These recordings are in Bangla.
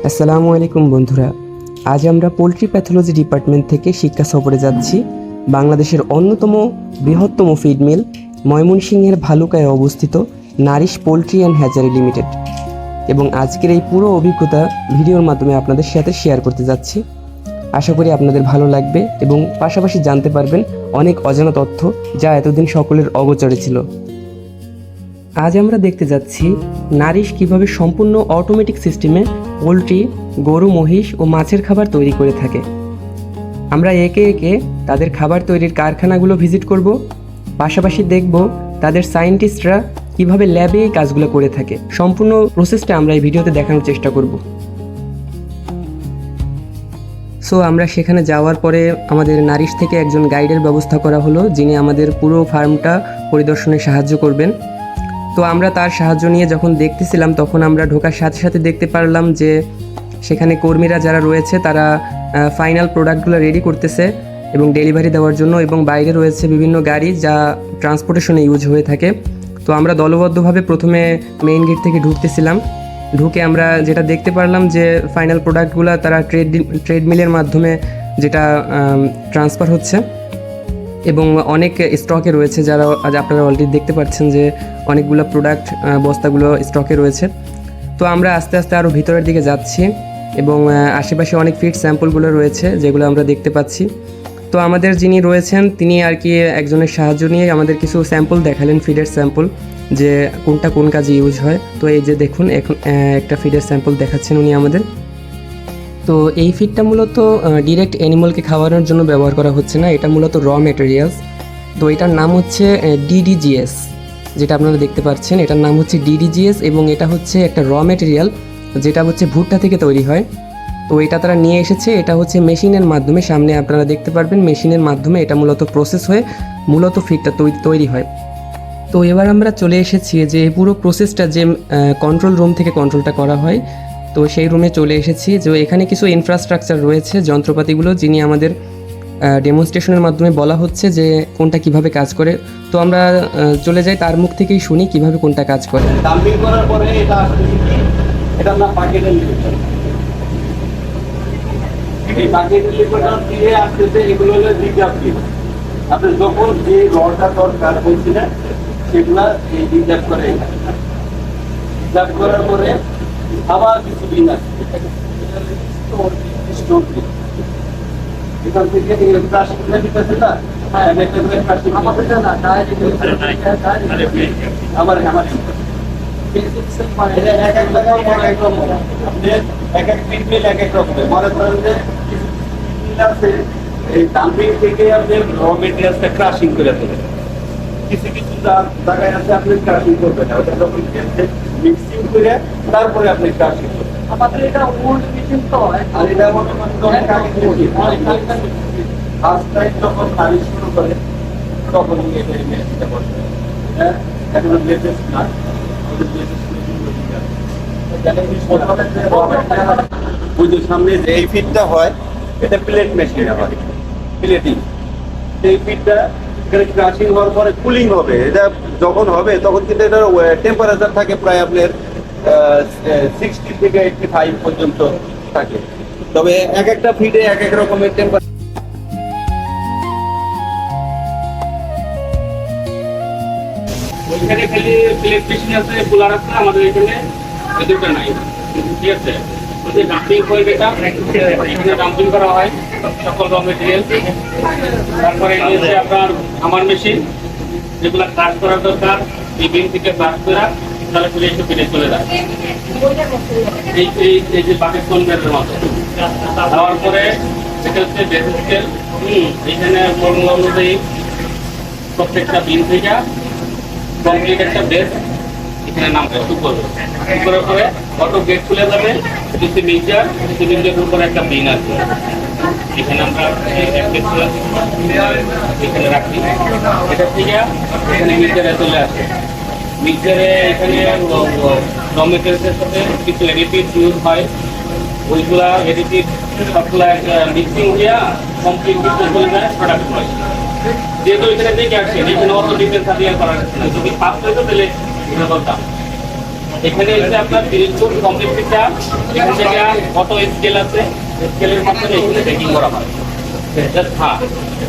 আসসালামু আলাইকুম বন্ধুরা, আজ আমরা পোলট্রি প্যাথোলজি ডিপার্টমেন্ট থেকে শিক্ষা সফরে যাচ্ছি বাংলাদেশের অন্যতম বৃহত্তম ফিড মিল ময়মনসিংহের ভালুকায় অবস্থিত Nourish poultry and hatchery limited. এবং আজকের এই পুরো অভিজ্ঞতা ভিডিওর মাধ্যমে আপনাদের সাথে শেয়ার করতে যাচ্ছি। আশা করি আপনাদের ভালো লাগবে এবং পাশাপাশি জানতে পারবেন অনেক অজানা তথ্য যা এতদিন সকলের অগোচরে ছিল। আজ আমরা দেখতে যাচ্ছি নারিশ কিভাবে সম্পূর্ণ অটোমেটিক সিস্টেমে পোলট্রি, গরু, মহিষ ও মাছের খাবার তৈরি করে থাকে। আমরা একে একে তাদের খাবার তৈরির কারখানাগুলো ভিজিট করব, পাশাপাশি দেখব তাদের সায়েন্টিস্টরা কিভাবে ল্যাবে এই কাজগুলো করে থাকে। সম্পূর্ণ প্রসেসটা আমরা এই ভিডিওতে দেখানোর চেষ্টা করব। সো আমরা সেখানে যাওয়ার পরে আমাদের নারিশ থেকে একজন গাইডের ব্যবস্থা করা হলো, যিনি আমাদের পুরো ফার্মটা পরিদর্শনে সাহায্য করবেন। তো আমরা তার সাহায্য নিয়ে যখন দেখতেছিলাম, তখন আমরা ঢোকার সাথে সাথে দেখতে পারলাম যে সেখানে কর্মীরা যারা রয়েছে তারা ফাইনাল প্রোডাক্টগুলো রেডি করতেছে এবং ডেলিভারি দেওয়ার জন্য, এবং বাইরে রয়েছে বিভিন্ন গাড়ি যা ট্রান্সপোর্টেশনে ইউজ হয়ে থাকে। তো আমরা দলবদ্ধভাবে প্রথমে মেইন গেট থেকে ঢুকতেছিলাম। ঢুকে আমরা যেটা দেখতে পারলাম যে ফাইনাল প্রোডাক্টগুলো তারা ট্রেডমিলের মাধ্যমে যেটা ট্রান্সফার হচ্ছে এবং অনেক স্টকে রয়েছে, যারা আজ আপনারা অলরেডি দেখতে পাচ্ছেন যে অনেকগুলো প্রোডাক্ট বস্তাগুলো স্টকে রয়েছে। তো আমরা আস্তে আস্তে আরও ভিতরের দিকে যাচ্ছি এবং আশেপাশে অনেক ফিড স্যাম্পলগুলো রয়েছে যেগুলো আমরা দেখতে পাচ্ছি। তো আমাদের যিনি রয়েছেন তিনি আর কি একজনের সাহায্য নিয়ে আমাদের কিছু স্যাম্পল দেখালেন, ফিডের স্যাম্পল, যে কোনটা কোন কাজে ইউজ হয়। তো এই যে দেখুন, এখন একটা ফিডের স্যাম্পল দেখাচ্ছেন উনি আমাদের। তো এই ফিডটা মূলত ডিরেক্ট অ্যানিমালকে খাওয়ানোর জন্য ব্যবহার করা হচ্ছে না, এটা মূলত র ম্যাটেরিয়ালস। তো এটার নাম হচ্ছে ডিডিজিএস, যেটা আপনারা দেখতে পাচ্ছেন এটার নাম হচ্ছে ডিডিজিএস, এবং এটা হচ্ছে একটা র ম্যাটেরিয়াল যেটা হচ্ছে ভুট্টা থেকে তৈরি হয়। তো এটা তারা নিয়ে এসেছে, এটা হচ্ছে মেশিনের মাধ্যমে, সামনে আপনারা দেখতে পারবেন মেশিনের মাধ্যমে এটা মূলত প্রসেস হয়ে মূলত ফিডটা তৈরি হয়। তো এবার আমরা চলে এসেছি যে এই পুরো প্রসেসটা যে কন্ট্রোল রুম থেকে কন্ট্রোলটা করা হয়, তো সেই রুমে চলে এসেছি। যে এখানে কিছু ইনফ্রাস্ট্রাকচার রয়েছে, যন্ত্রপাতিগুলো যিনি আমাদের ডেমনস্ট্রেশনের মাধ্যমে বলা হচ্ছে যে কোনটা কিভাবে কাজ করে। তো আমরা চলে যাই, তার মুখ থেকেই শুনি কিভাবে কোনটা কাজ করে। ডাম্পিং করার পরে এটা আসলে কি, এটার নাম বাকেটের লিকুইড। এই বাকেটের লিকুইডটা দিয়ে আসতেছে, এগুলো হলো রিজার্ভ লিকুইড। আপনি যখন যে রডটা দরকার বলছিলেন সেগুলা এই রিজার্ভ করে, রিজার্ভ করার পরে আবার কিছু দিন আছে স্টোর দিন। এখান থেকে ক্রাশ করে দিতেছে না, আমার এক এক জায়গায় এক এক রকম, এক এক ফিডমিল এক এক রকমের। মনে করেন যে আছে এই ডাম্পিং থেকে আপনি র মেটেরিয়ালসটা ক্রাশিং করে দেবেন, কিছু কিছু জায়গায় আছে আপনি ক্রাশিং করবেন না, ওটা যখন মিক্সিং করে তারপরে আপনি ক্রাশিং করবেন। আমাদের এটা ওল্ড মেশিন তো, আর এটা মনে করেন অনেক আগে ফার্স্ট টাইম যখন গাড়ি শুরু করে তখন এটা মেশিনটা বসে, হ্যাঁ এখন লেটেস্ট না, ওই যে সামনে যে এই ফিটটা হয় এটা প্লেট মেশিনে হয়, প্লেটিং। এই ফিটটা এখানে ক্রাশিং হওয়ার পরে কুলিং হবে। এটা যখন হবে তখন কিন্তু এটার টেম্পারেচার থাকে প্রায় আপনার 60 থেকে 85 পর্যন্ত থাকে। তবে এক একটা ফিডে এক এক রকমের টেম্পারেচার। ওইখানে খালি প্লেট মেশিন আছে, কুলার আছে, আমাদের এখানে এই দুটো নাই, ঠিক আছে। ওই ডাম্পিং হয়, এটা এখানে ডাম্পিং করা হয় সকল র মেটেরিয়াল। তারপরে নিয়েছে আপনার আমার মেশিন, যেগুলো কাজ করার দরকার এই বিন থেকে কাজ করা, তাহলে ফিরে এসে ফিরে চলে যায়। এই যে বাকেট কনভেয়ারের মতো দেওয়ার পরে এটা হচ্ছে বেসিক স্কেল। এইখানে ফর্মুলা অনুযায়ী প্রত্যেকটা বিন থেকে কমপ্লিট একটা বেস এখানে নামটা শুরু করবে। শুরু করার পরে অটো গেট খুলে যাবে, মিক্সার উপরে একটা বিন আছে, এখানে আমরা এখানে রাখি। এটা থেকে এখানে মিক্সারে চলে আসে। মিক্সারে এখানে র মেটেরিয়ালসের সাথে কিছু এডিটিভ ইউজ হয়, ওইগুলা এডিটিভ সবগুলা মিক্সিং দিয়ে কমপ্লিট চলে যায় প্রোডাক্ট হয়। যেহেতু এখানে দেখে আসছেন, এখানে অত ডিটেলস দিয়ে করার না, যদি ফার্স্ট হইতো তাহলে এটা বলতাম। এখানে এসে আপনার পিরিজপুর কমপ্লিটটা এখান থেকে অটো স্কেল আছে, স্কেলের মাধ্যমে এখানে বেকিং করা হয়। জাস্ট হ্যাঁ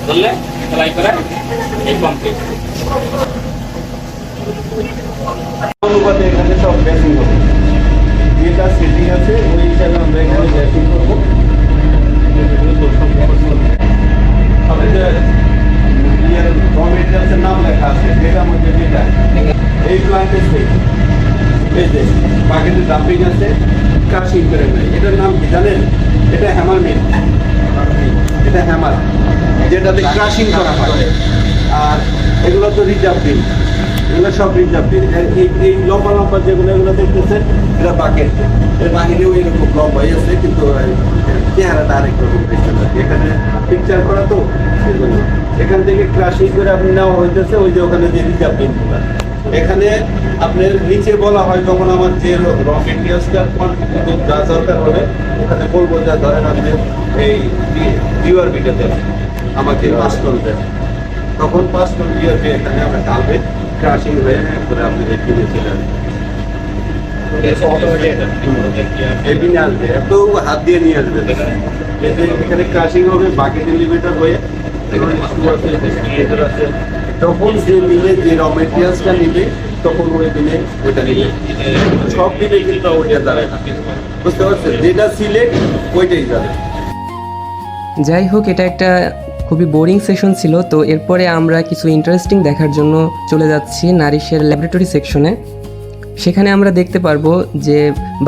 বললে সেলাই করে এই কমপ্লিট অনুপাতে এখানে সব বেকিং হবে। যেটা সেটিং আছে ওই হিসাবে আমরা এখানে বেকিং করবো। র মেটেরিয়ালসের নাম লেখা আছে, যেটার মধ্যে যেটা এই প্লান্টের সেই এই যে পাকেটের ডাম্পিং আছে, ক্রাশিং করে নেয়। এটার নাম কি জানেন? এটা হ্যামার মিল, এটা হ্যামার যেটাতে ক্রাশিং করা হয়। আর এগুলো তো রিজার্ভ বিল, এগুলো সব রিজার্ভ বিল। এই লম্বা লম্বা যেগুলো এগুলো দেখতেছেন এটা বাকেট, এর বাহিরেও এরকম লম্বাই আছে, কিন্তু চেহারাটা আরেক রকম দেখতে পাচ্ছি। এখানে পিকচার করা তো সেগুলো এখান থেকে ক্রাশিং করে আপনি নেওয়া হইতেছে ওই যে ওখানে যে রিজার্ভ বিলগুলো। এখানে আপনার নিচে বলা হয় যখন আমার যে র মেটেরিয়ালসটা যা দরকার হবে ওখানে বলবো যা ধরেন আপনি এই ডিউআরবিটা দেন আমাকে 5 টন দেন, তখন 5 টন ডিউআরবি এখানে আমরা ঢালবে, ক্রাশিং হয়ে করে আপনি কিনে চলে এখানে আসবে, এত হাত দিয়ে নিয়ে আসবে। এখানে ক্রাশিং হবে, বাকেট এলিভেটর হয়ে যখন যে মিলে যে র মেটেরিয়ালসটা নিবে তখন ওই দিনে ওইটা নিবে। সব দিনে কিন্তু ওইটা যাবে না, বুঝতে পারছেন? যেটা সিলেক্ট ওইটাই যাবে। যাই হোক, এটা একটা খুবই বোরিং সেশন ছিল। তো এরপরে আমরা কিছু ইন্টারেস্টিং দেখার জন্য চলে যাচ্ছি নারিশের ল্যাবরেটরি সেকশনে। সেখানে আমরা দেখতে পারবো যে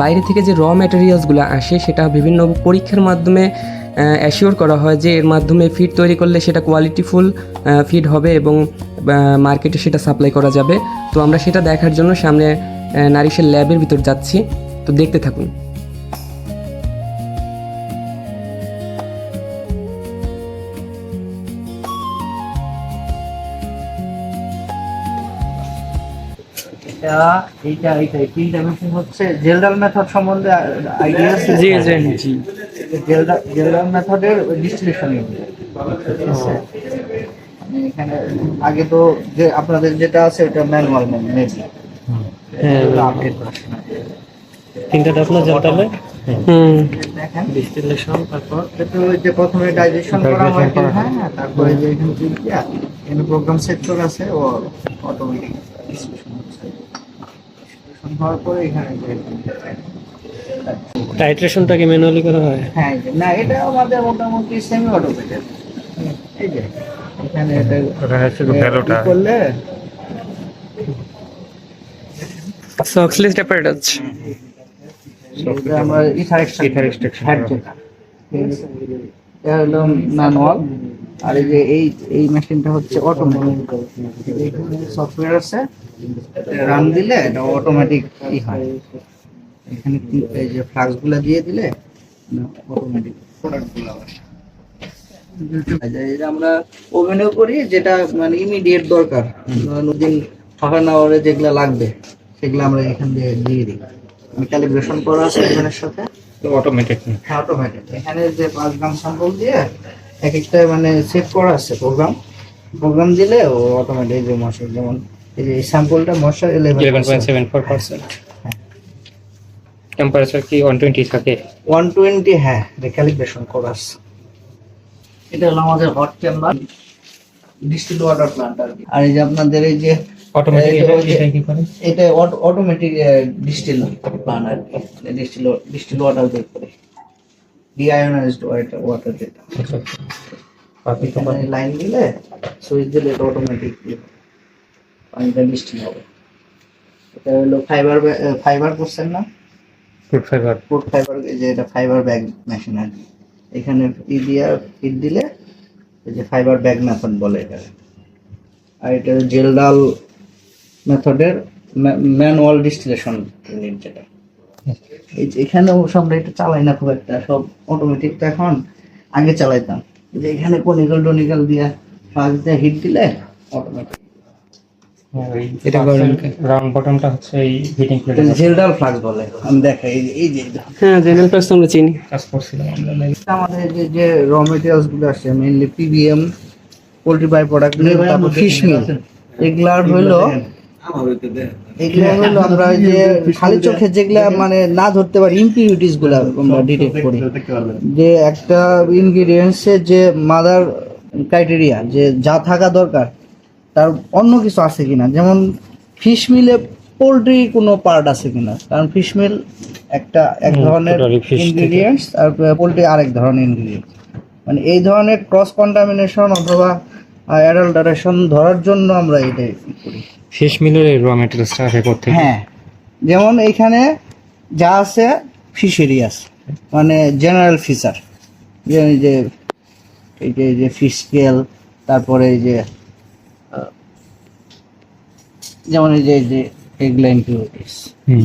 বাইরে থেকে যে র ম্যাটেরিয়ালসগুলো আসে সেটা বিভিন্ন পরীক্ষার মাধ্যমে অ্যাসিওর করা হয় যে এর মাধ্যমে ফিড তৈরি করলে সেটা কোয়ালিটিফুল ফিড হবে এবং মার্কেটে সেটা সাপ্লাই করা যাবে। তো আমরা সেটা দেখার জন্য সামনে নারিশের ল্যাবের ভিতর যাচ্ছি, তো দেখতে থাকুন। তিনটা মেশিন হচ্ছে জেলডাল মেথড সম্বন্ধে আইডিয়া আছে? জি জি জি। জেলডাল মেথডের ডিস্টিলেশন এখানে আগে তো যে আপনাদের যেটা আছে ওটা ম্যানুয়াল মেবি, আপডেট ভার্সন। তিনটা আপনার জেলডালে দেখেন ডিস্টিলেশন, তারপর এটা ওই যে প্রথমে ডাইজেশন করা হয়, হ্যাঁ, তারপরে যে এখানে এখানে প্রোগ্রাম সেক্টর আছে ও অটোমেটিক ডিস্টিলেশন হওয়ার পরে এখানে টাইট্রেশনটা কি ম্যানুয়ালি করা হয়? হ্যাঁ, না এটা আমাদের মোটামুটি সেমি অটোমেটেড। এই যে এখানে এটা ভ্যালুটা করলে সক্সলেস অ্যাপারেটাস, এটা আমরা ইথার এক্সট্রাকশন হেড যেটা এটা হলো ম্যানুয়াল। আর এই যে এই মেশিনটা হচ্ছে অটোমেটিক। এখানে সফটওয়্যার আছে, রান দিলে এটা অটোমেটিক হয়। এখানে এই যে ফ্লাক্সগুলো দিয়ে দিলে অটোমেটিক প্রোডাক্টগুলো হয়। এটা আমরা ওভেনেও করি, যেটা মানে ইমিডিয়েট দরকার, দিন হাফ অ্যান আওয়ারে যেগুলো লাগবে সেগুলো আমরা এখান দিয়ে দিয়ে দিই। ক্যালিব্রেশন করা আছে ওভেনের সাথে, অটোমেটিক। হ্যাঁ অটোমেটিক। এখানে যে 5 গ্রাম স্যাম্পল দিয়ে এক একটা মানে সেভ করা আছে প্রোগ্রাম দিলে ও অটোমেটিক যে মশার, যেমন এই যে স্যাম্পলটা মশার 11.74%। টেম্পারেচার কি 120 থাকে? 120, হ্যাঁ, ক্যালিব্রেশন করা আছে। এটা হলো আমাদের hot chamber distil water plant আর কি। আর এই যে আপনাদের এই যে অটোমেটিক, এটা কি করে? এটা অটোমেটিক ডিস্টিল প্ল্যান্ট আর কি, ডিস্টিল ওয়াটার বের করে ডিআয়োনাইজড ওয়াটার যেটা। বাকি তো লাইন দিলে সুইচ দিলে এটা অটোমেটিক পানিটা ডিস্টিল হবে। এটা হলো ফাইবার করছেন না, ফুড ফাইবার। এই যে এটা ফাইবার ব্যাগ মেশিন আর কি। এখানে ফিড দিলে এই যে ফাইবার ব্যাগ মেথড বলে এটা। আর এটা জেলডাল মেথডের ম্যানুয়াল ডিস্টিলেশন ইউনিট যেটা। এখানেও আমরা এটা চালাই না খুব একটা, সব অটোমেটিক। তো এখন আগে চালাইতাম, যে এখানে কনিক্যাল দিয়ে ফ্লাক্স দিয়ে হিট দিলে অটোমেটিক। এটা রাউন্ড বটমটা হচ্ছে এই হিটিং প্লেট, জেলডাল ফ্লাক্স বলে। আমি দেখাই এই যে হ্যাঁ জেনারেল ফ্লাক্স আমরা চিনি, কাজ করছিলাম আমরা। আমাদের যে র মেটেরিয়ালস গুলো আসে mainly PBM, poultry by product, তারপর ফিশ মিল, এগুলার হইলো এগুলো হলো আমরা ওই যে খালি চোখে যেগুলা মানে না ধরতে পারি ইমপিউরিটিস গুলা আমরা ডিটেক্ট করি, যে একটা ইনগ্রেডিয়েন্টসের যে মাদার ক্রাইটেরিয়া যে যা থাকা দরকার তার অন্য কিছু আছে কিনা, যেমন ফিশ মিলে পোলট্রি কোনো পার্ট আছে কিনা, কারণ ফিশ মিল এক ধরনের ইনগ্রেডিয়েন্টস আর পোলট্রি আরেক ধরনের ইনগ্রেডিয়েন্টস, মানে এই ধরনের ক্রস কন্টামিনেশন অথবা অ্যাডাল্টারেশন ধরার জন্য আমরা এটা করি। ফিশ মিলের র ম্যাটেরিয়ালসটা আসে করতে। হ্যাঁ, যেমন এইখানে যা আছে ফিশারি আছে, মানে জেনারেল ফিচার, যে এই যে ফিশ স্কেল, তারপরে এই যে যেমন এই যে এগুলা ইমপিউরিটিস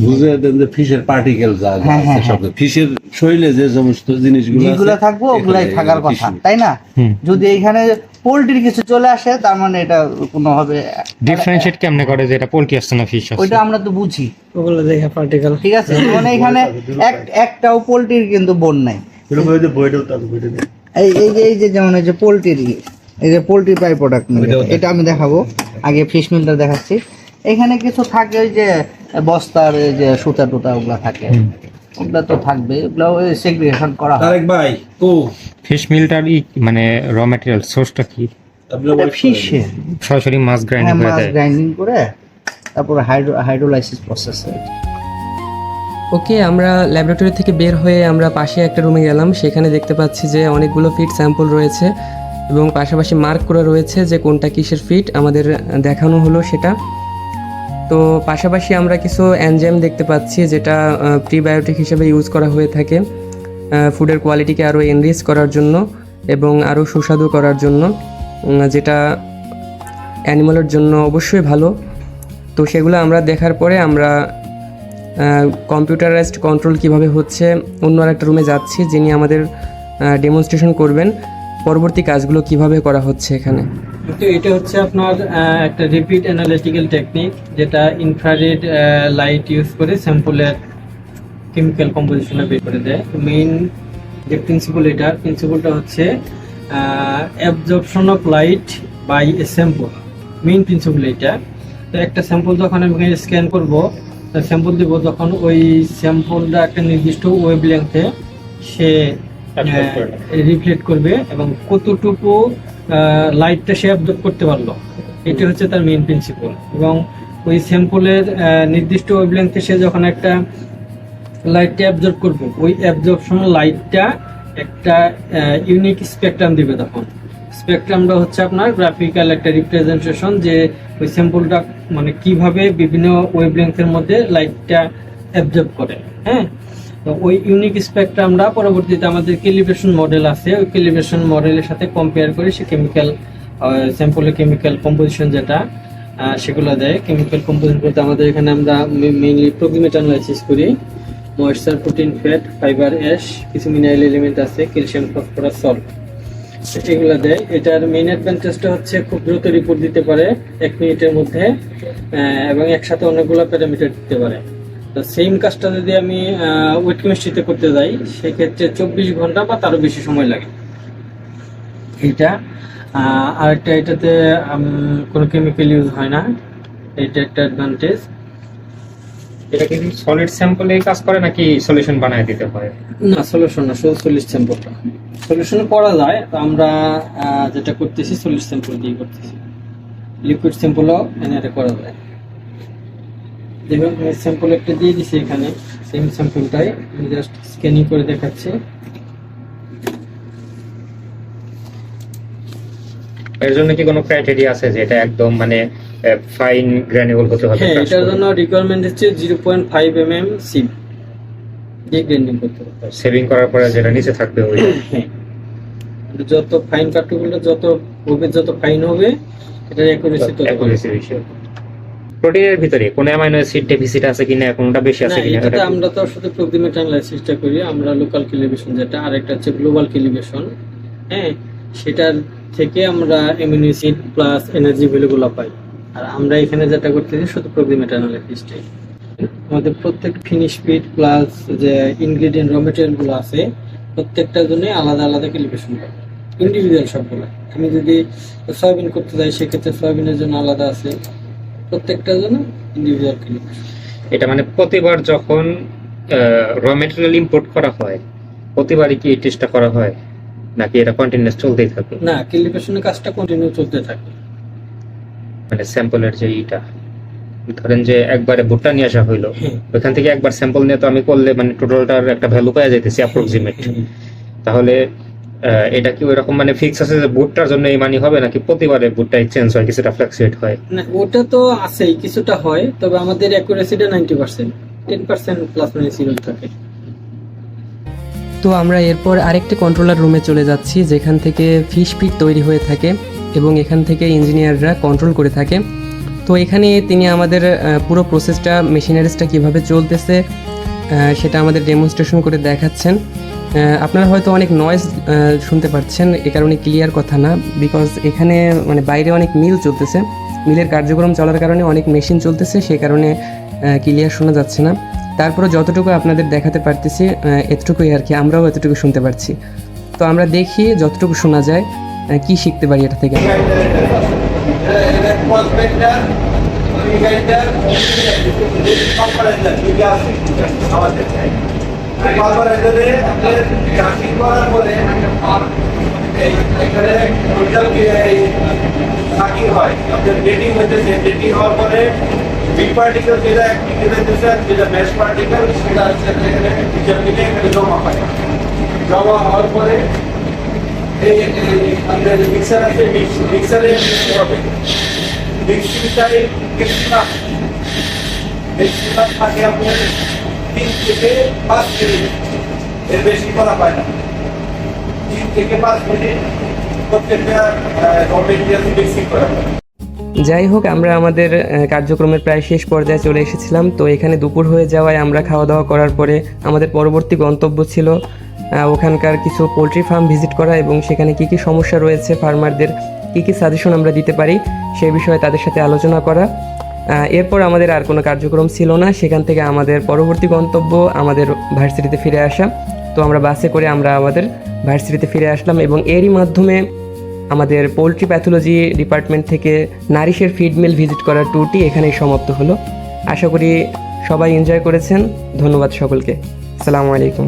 বুঝে দেন যে ফিশের পার্টিকেল যা হ্যাঁ, আছে সব ফিশের শরীরে যে সমস্ত জিনিসগুলো যেগুলো থাকবো ওগুলাই থাকার কথা, তাই না? যদি এইখানে পোল্ট্রির কিছু চলে আসে তার মানে এটা কোনো হবে ডিফারেন্সিয়েট কেমনে করে যে এটা পোল্ট্রি আসছে না ফিশ আসছে? ওইটা আমরা তো বুঝি, ওগুলো দেখে পার্টিকেল। ঠিক আছে? মানে এখানে একটাও পোল্ট্রির কিন্তু বোন নাই। এই যে যেমন এই যে পোল্ট্রির এই যে পোল্ট্রি বাই প্রোডাক্ট এটা আমি দেখাবো, আগে ফিশ মিলটা দেখাচ্ছি। এখানে কিছু থাকে ওই যে বস্তার এই যে সুতা টুতা ওগুলা থাকে, ওগুলা তো থাকবে, ওগুলা সেগ্রিগেশন করা হয়। আরেক ভাই ও ফিশ মিলটার মানে র ম্যাটেরিয়াল সোর্সটা কি? ফিশে সরাসরি মাছ গ্রাইন্ডিং করে মাছ দেয়। গ্রাইন্ডিং করে তারপরে হাইড্রোলাইসিস প্রসেস। ওকে, আমরা ল্যাবরেটরি থেকে বের হয়ে আমরা পাশে একটা রুমে গেলাম। সেখানে দেখতে পাচ্ছি যে অনেকগুলো ফিট স্যাম্পল রয়েছে এবং পাশাপাশি মার্ক করা রয়েছে যে কোনটা কিসের ফিট, আমাদের দেখানো হলো সেটা। তো পাশাপাশি আমরা কিছু এনজাইম দেখতে পাচ্ছি যেটা প্রিবায়োটিক হিসেবে ইউজ করা হয়ে থাকে ফুডের কোয়ালিটিকে আরও এনরিচ করার জন্য এবং আরও সুস্বাদু করার জন্য, যেটা অ্যানিমালের জন্য অবশ্যই ভালো। তো সেগুলো আমরা দেখার পরে আমরা কম্পিউটারাইজড কন্ট্রোল কিভাবে হচ্ছে অন্য আরেকটা রুমে যাচ্ছি, যিনি আমাদের ডেমনস্ট্রেশন করবেন পরবর্তী কাজগুলো কিভাবে করা হচ্ছে এখানে। তো এটা হচ্ছে আপনার একটা রিপিট অ্যানালিটিক্যাল টেকনিক, যেটা ইনফ্রারেড লাইট ইউজ করে স্যাম্পলের কেমিক্যাল কম্পোজিশনে বের করে দেয়। মেইন যে প্রিন্সিপলটা হচ্ছে absorption of light by a sample. Main principle এটা। তো একটা স্যাম্পল যখন আমি স্ক্যান করবো, স্যাম্পল দিব, তখন ওই স্যাম্পলটা একটা নির্দিষ্ট ওয়েভ লেন্থে সে রিফ্লেক্ট করবে এবং কতটুকু লাইটটা সে অ্যাবজর্ব করতে পারলো, এটা হচ্ছে তার মেইন প্রিন্সিপল। এবং ওই স্যাম্পলের নির্দিষ্ট ওয়েভলেন্থে সে যখন একটা লাইটটা অ্যাবজর্ব করবে, ওই অ্যাবজর্পশন লাইটটা একটা ইউনিক স্পেকট্রাম দিবে। তখন স্পেকট্রামটা হচ্ছে আপনার গ্রাফিক্যাল একটা রিপ্রেজেন্টেশন, যে ওই স্যাম্পলটা মানে কিভাবে বিভিন্ন ওয়েভলেন্থের মধ্যে লাইটটা অ্যাবজর্ব করে। হ্যাঁ, তো ওই ইউনিক স্পেকট্রামটা পরবর্তীতে আমাদের ক্যালিব্রেশন মডেল আছে, ওই ক্যালিব্রেশন মডেলের সাথে কম্পেয়ার করে সে কেমিক্যাল স্যাম্পলের কেমিক্যাল কম্পোজিশন যেটা সেগুলো দেয়। কেমিক্যাল কম্পোজিশন বলতে আমাদের এখানে আমরা মেইনলি প্রোক্সিমেট অ্যানালাইসিস করি। Moisture, protein, fat, fibre, ash, কিছু মিনারেল এলিমেন্ট আছে, ক্যালসিয়াম, ফসফরাস, সল্ট, এগুলো দেয়। এটার মেইন অ্যাডভান্টেজটা হচ্ছে খুব দ্রুত রিপোর্ট দিতে পারে 1 মিনিটের মধ্যে, এবং একসাথে অনেকগুলো প্যারামিটার দিতে পারে। তো সেম কাজটা যদি আমি ওয়েট কেমিস্ট্রিতে করতে যাই, সেক্ষেত্রে 24 ঘন্টা বা তারও বেশি সময় লাগে। এইটা আরেকটা, এটাতে কোনো কেমিক্যাল ইউজ হয় না, এটা একটা অ্যাডভান্টেজ। এটা কি সলিড স্যাম্পলে কাজ করে নাকি সলিউশন বানায় দিতে হয়? না, সলিউশন না, শুধু সলিড স্যাম্পলটা। সলিউশন করা যায়, তো আমরা যেটা করতেছি সলিড স্যাম্পল দিয়ে করতেছি। লিকুইড স্যাম্পলও এনে করা যায়। দেখুন স্যাম্পল একটা দিয়ে দিছি এখানে, সেম স্যাম্পলটাই আমি জাস্ট স্ক্যানিং করে দেখাচ্ছি। এর জন্য কি কোনো ক্রাইটেরিয়া আছে যে এটা একদম মানে ফাইন গ্র্যানুল হতে হবে? হ্যাঁ, এটার জন্য রিকোয়ারমেন্ট হচ্ছে 0.5 mm সিপ দিয়ে গ্রাইন্ডিং করতে হবে। সেভিং করার পরে যেটা নিচে থাকবে ওই হ্যাঁ, যত ফাইন পার্টিকুলার যত ফাইন হবে, এটার অ্যাকুরেসি তত বেশি। প্রোটিনের ভিতরে কোন অ্যামাইনো অ্যাসিড ডেফিসিট আছে কিনা, কোনটা বেশি আছে কিনা? এটা আমরা তো শুধু প্রোক্সিমেট অ্যানালাইসিসটা করি, আমরা লোকাল ক্যালিব্রেশন যেটা, আর একটা হচ্ছে গ্লোবাল ক্যালিব্রেশন। হ্যাঁ, সেটার থেকে আমরা অ্যামিনো অ্যাসিড প্লাস এনার্জি ভ্যালুগুলো পাই। আর আমরা এখানে যেটা করতেছি শুধু প্রোক্সিমেট অ্যানালাইসিসটাই। আমাদের প্রত্যেক ফিনিশ ফিড প্লাস যে ইনগ্রেডিয়েন্ট র মেটেরিয়ালগুলো আছে, প্রত্যেকটার জন্য আলাদা আলাদা ক্যালিব্রেশন করে, ইন্ডিভিজুয়াল সবগুলো। আমি যদি সয়াবিন করতে যাই, সেক্ষেত্রে সয়াবিনের জন্য আলাদা আছে, প্রত্যেকটার জন্য ইন্ডিভিজুয়াল ক্যালিব্রেশন। এটা মানে প্রতিবার যখন র মেটেরিয়াল ইম্পোর্ট করা হয় প্রতিবারই কি এই টেস্টটা করা হয় নাকি এটা কন্টিনিউয়াস চলতেই থাকে? না, ক্যালিব্রেশনের কাজটা কন্টিনিউ চলতে থাকে। মানে স্যাম্পলের যে ইটা ধরেন যে একবারে ভুট্টা নিয়ে আসা হইলো, ওইখান থেকে একবার স্যাম্পল নিয়ে তো আমি করলে মানে টোটালটার একটা ভ্যালু পাওয়া যাইতেছে অ্যাপ্রক্সিমেট। তাহলে এটা কি ওইরকম মানে ফিক্স আছে যে ভুট্টার জন্য এই মানি হবে নাকি প্রতিবারে ভুট্টা চেঞ্জ হয়, কিছুটা ফ্লাকচুয়েট হয়? না, ওটা তো আছেই, কিছুটা হয়, তবে আমাদের অ্যাকুরেসিটা 90%, 10% প্লাস মাইনাস ইরর থাকে। তো আমরা এরপর আরেকটি কন্ট্রোলার রুমে চলে যাচ্ছি যেখান থেকে ফিশ ফিড তৈরি হয়ে থাকে এবং এখান থেকে ইঞ্জিনিয়াররা কন্ট্রোল করে থাকে। তো এখানে তিনি আমাদের পুরো প্রসেসটা, মেশিনারিজটা কীভাবে চলতেছে সেটা আমাদের ডেমনস্ট্রেশন করে দেখাচ্ছেন। আপনারা হয়তো অনেক নয়েজ শুনতে পাচ্ছেন, এ কারণে ক্লিয়ার কথা না, বিকজ এখানে মানে বাইরে অনেক মিল চলতেছে, মিলের কার্যক্রম চলার কারণে অনেক মেশিন চলতেছে, সেই কারণে ক্লিয়ার শোনা যাচ্ছে না। তারপরে যতটুকু আপনাদের দেখাতে পারতেছি এতটুকুই আর কি, আমরাও এতটুকু শুনতে পারছি। তো আমরা দেখি যতটুকু শোনা যায় কি শিখতে পারি এটা থেকে। বিগ পার্টিকেল যেটা অ্যাক্টিভেট হচ্ছে, যেটা মেশ পার্টিকেল সেটা হচ্ছে এখানে এখানে জমা হয়। জমা হওয়ার পরে এই আমাদের মিক্সার আছে, মিক্সারে হবে মিক্সিংটাই ম্যাক্সিমাম থাকে আপনার 3 থেকে 5 মিনিট, এর বেশি করা হয় না। 3 থেকে 5 মিনিট প্রত্যেকটা কম্পিটিশন মিক্সিং করা হয়। যাই হোক, আমরা আমাদের কার্যক্রমের প্রায় শেষ পর্যায়ে চলে এসেছিলাম। তো এখানে দুপুর হয়ে যাওয়ায় আমরা খাওয়া দাওয়া করার পরে আমাদের পরবর্তী গন্তব্য ছিল ওখানকার কিছু পোলট্রি ফার্ম ভিজিট করা এবং সেখানে কী কী সমস্যা রয়েছে, ফার্মারদের কী কী সাজেশন আমরা দিতে পারি সেই বিষয়ে তাদের সাথে আলোচনা করা। এরপর আমাদের আর কোনো কার্যক্রম ছিল না। সেখান থেকে আমাদের পরবর্তী গন্তব্য আমাদের ভার্সিটিতে ফিরে আসা। তো আমরা বাসে করে আমরা আমাদের ভার্সিটিতে ফিরে আসলাম এবং এরই মাধ্যমে আমাদের পোলট্রি প্যাথোলজি ডিপার্টমেন্ট থেকে নারিশের ফিড মিল ভিজিট করার ট্যুরটি এখানেই সমাপ্ত হলো। আশা করি সবাই এনজয় করেছেন। ধন্যবাদ সকলকে। আসসালামু আলাইকুম।